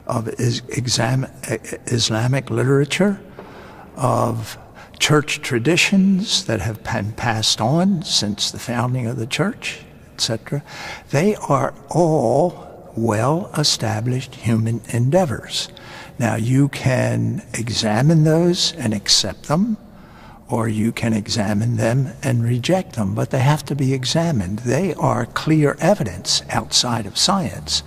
of Islamic literature, of church traditions that have been passed on since the founding of the church, etc. They are all well-established human endeavors. Now, you can examine those and accept them, or you can examine them and reject them, but they have to be examined. They are clear evidence outside of science.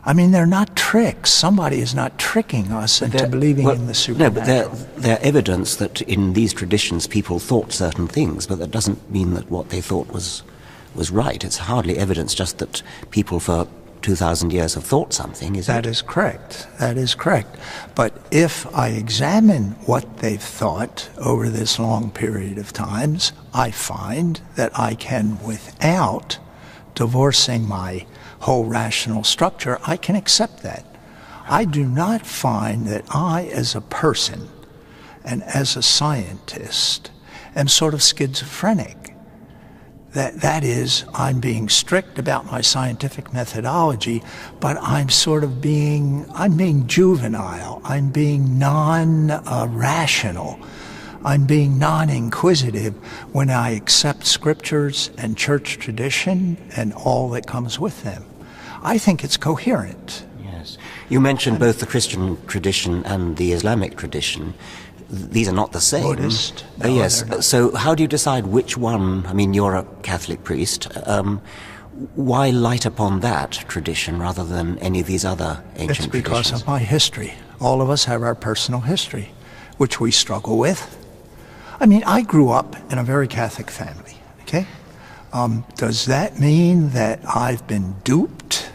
I mean, they're not tricks. Somebody is not tricking us into believing in the supernatural. No, but they're evidence that in these traditions people thought certain things, but that doesn't mean that what they thought was right. It's hardly evidence just that people for 2,000 years have thought something, is it? That is correct. That is correct. But if I examine what they've thought over this long period of times, I find that I can, without divorcing my whole rational structure, I can accept that. I do not find that I, as a person and as a scientist, am sort of schizophrenic. That is, I'm being strict about my scientific methodology, but I'm being juvenile. I'm being non-rational. I'm being non-inquisitive when I accept scriptures and church tradition and all that comes with them. I think it's coherent. Yes. You mentioned both the Christian tradition and the Islamic tradition. These are not the same. Buddhist? No, yes. So how do you decide which one? I mean, you're a Catholic priest. Why light upon that tradition rather than any of these other ancient traditions? It's because of my history. All of us have our personal history, which we struggle with. I mean, I grew up in a very Catholic family, okay? Does that mean that I've been duped?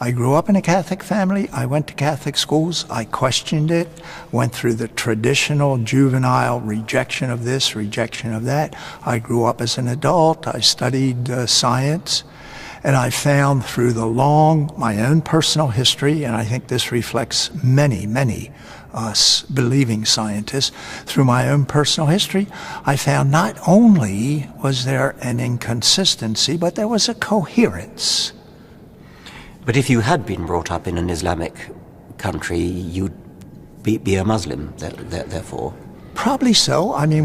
I grew up in a Catholic family. I went to Catholic schools. I questioned it, went through the traditional juvenile rejection of this, rejection of that. I grew up as an adult. I studied science. And I found through my own personal history, and I think this reflects many believing scientists, through my own personal history, I found not only was there an inconsistency, but there was a coherence. But if you had been brought up in an Islamic country, you'd be a Muslim, therefore. Probably so. I mean,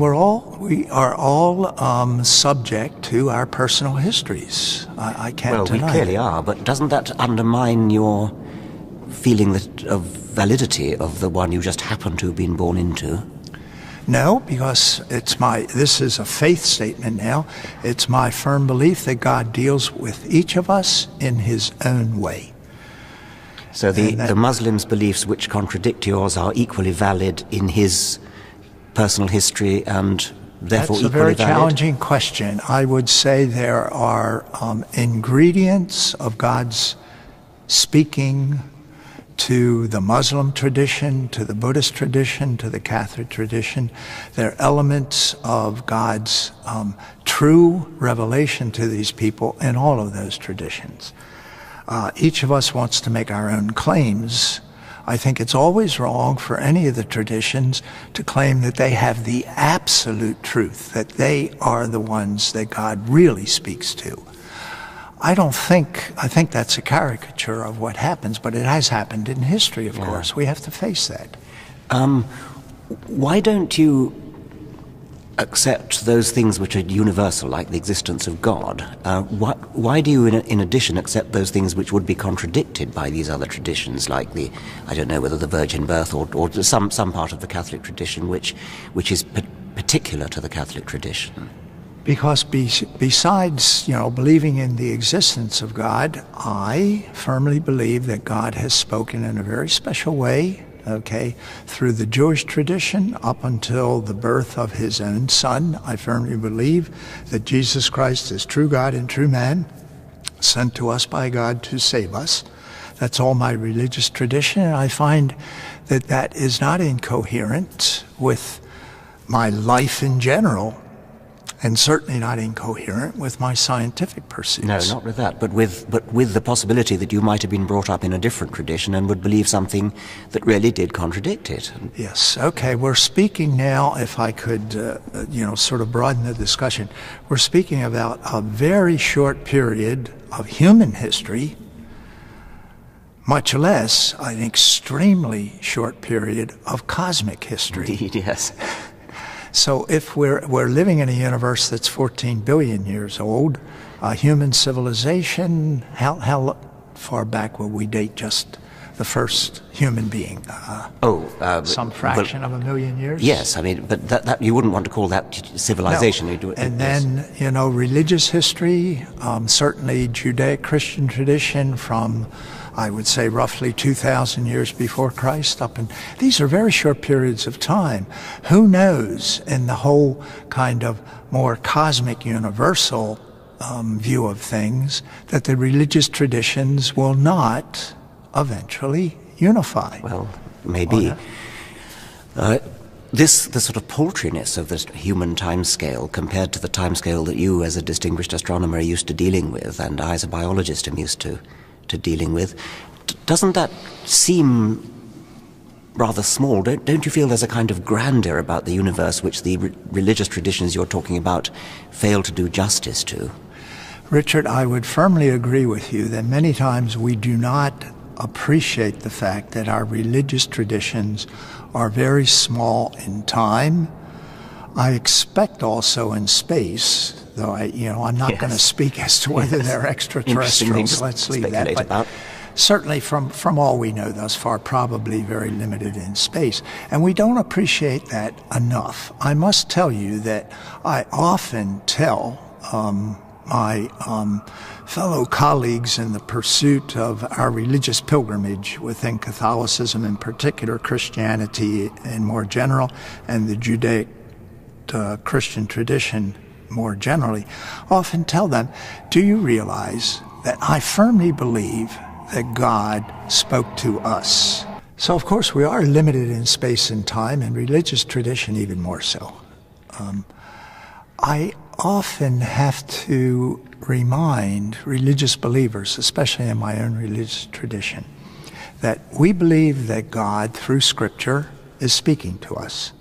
we are all subject to our personal histories. I can't deny Well, we clearly are, but doesn't that undermine your feeling of validity of the one you just happen to have been born into? No, because this is a faith statement now. It's my firm belief that God deals with each of us in his own way. So the Muslim's beliefs which contradict yours are equally valid in his personal history and therefore equally valid? That's a very challenging question. I would say there are ingredients of God's speaking to the Muslim tradition, to the Buddhist tradition, to the Catholic tradition. There are elements of God's true revelation to these people in all of those traditions. Each of us wants to make our own claims. I think it's always wrong for any of the traditions to claim that they have the absolute truth, that they are the ones that God really speaks to. I think that's a caricature of what happens, but it has happened in history, of course. We have to face that. Why don't you accept those things which are universal, like the existence of God? Why do you, in addition, accept those things which would be contradicted by these other traditions, like I don't know whether the virgin birth or some part of the Catholic tradition which is particular to the Catholic tradition? Because besides, believing in the existence of God, I firmly believe that God has spoken in a very special way, through the Jewish tradition up until the birth of his own son. I firmly believe that Jesus Christ is true God and true man, sent to us by God to save us. That's all my religious tradition, and I find that is not incoherent with my life in general, and certainly not incoherent with my scientific pursuits. No, not with that, but with the possibility that you might have been brought up in a different tradition and would believe something that really did contradict it. Yes, okay, we're speaking now, if I could, sort of broaden the discussion, we're speaking about a very short period of human history, much less an extremely short period of cosmic history. Indeed, yes. So if we're living in a universe that's 14 billion years old, human civilization, how far back will we date just the first human being? Some fraction of a million years? Yes, I mean, but that you wouldn't want to call that civilization. No. And then, religious history, certainly Judeo-Christian tradition from, I would say, roughly 2,000 years before Christ up. And these are very short periods of time. Who knows, in the whole kind of more cosmic universal view of things, that the religious traditions will not eventually unify. Well, maybe. The sort of paltriness of this human timescale compared to the timescale that you as a distinguished astronomer are used to dealing with, and I as a biologist am used to dealing with, doesn't that seem rather small? Don't you feel there's a kind of grandeur about the universe which the religious traditions you're talking about fail to do justice to? Richard, I would firmly agree with you that many times we do not appreciate the fact that our religious traditions are very small in time. I expect also in space, though I'm not going to speak as to whether they're extraterrestrials. Let's leave that. But certainly from all we know thus far, probably very limited in space. And we don't appreciate that enough. I must tell you that I often tell my fellow colleagues in the pursuit of our religious pilgrimage within Catholicism, in particular Christianity in more general, and the Judaic Christian tradition more generally, often tell them, do you realize that I firmly believe that God spoke to us? So of course we are limited in space and time, and religious tradition even more so. I often have to remind religious believers, especially in my own religious tradition, that we believe that God, through Scripture, is speaking to us,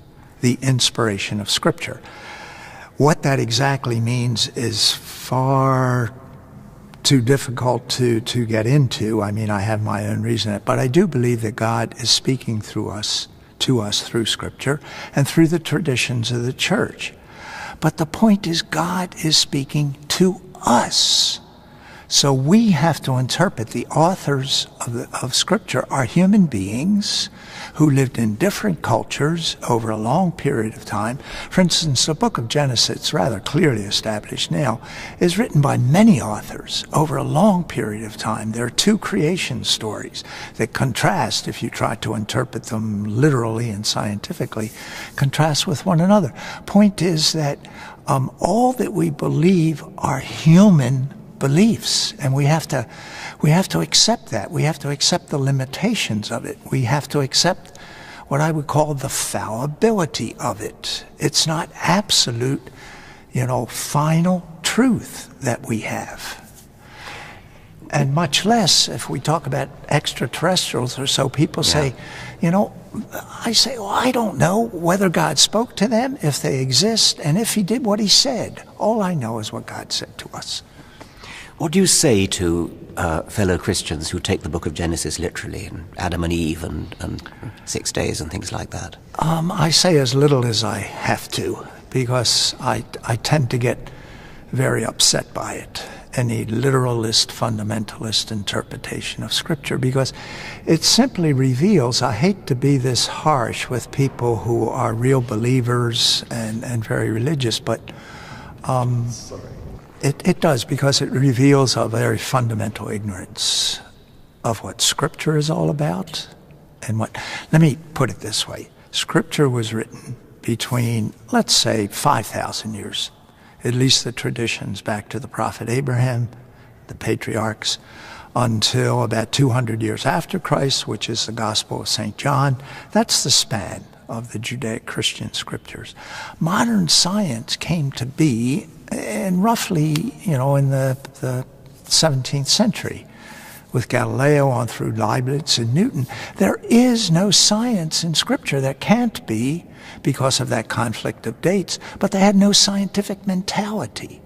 the inspiration of Scripture. What that exactly means is far too difficult to get into. I mean, I have my own reason, but I do believe that God is speaking to us through Scripture and through the traditions of the Church. But the point is, God is speaking to us. So we have to interpret. The authors of Scripture are human beings who lived in different cultures over a long period of time. For instance, the book of Genesis, it's rather clearly established now, is written by many authors over a long period of time. There are two creation stories that contrast, if you try to interpret them literally and scientifically, contrast with one another. Point is that all that we believe are human beliefs, and we have to accept that. We have to accept the limitations of it. We have to accept what I would call the fallibility of it. It's not absolute, final truth that we have. And much less if we talk about extraterrestrials or so, people say, I say, well, I don't know whether God spoke to them, if they exist, and if he did what he said. All I know is what God said to us. What do you say to fellow Christians who take the book of Genesis literally, and Adam and Eve and 6 days and things like that? I say as little as I have to, because I tend to get very upset by it, any literalist, fundamentalist interpretation of Scripture, because it simply reveals, I hate to be this harsh with people who are real believers and very religious, but It does, because it reveals a very fundamental ignorance of what Scripture is all about. And let me put it this way. Scripture was written between, let's say, 5,000 years, at least the traditions back to the prophet Abraham, the patriarchs, until about 200 years after Christ, which is the Gospel of St. John. That's the span of the Judaic Christian Scriptures. Modern science came to be in roughly, in the 17th century, with Galileo on through Leibniz and Newton. There is no science in Scripture. There can't be, because of that conflict of dates, but they had no scientific mentality.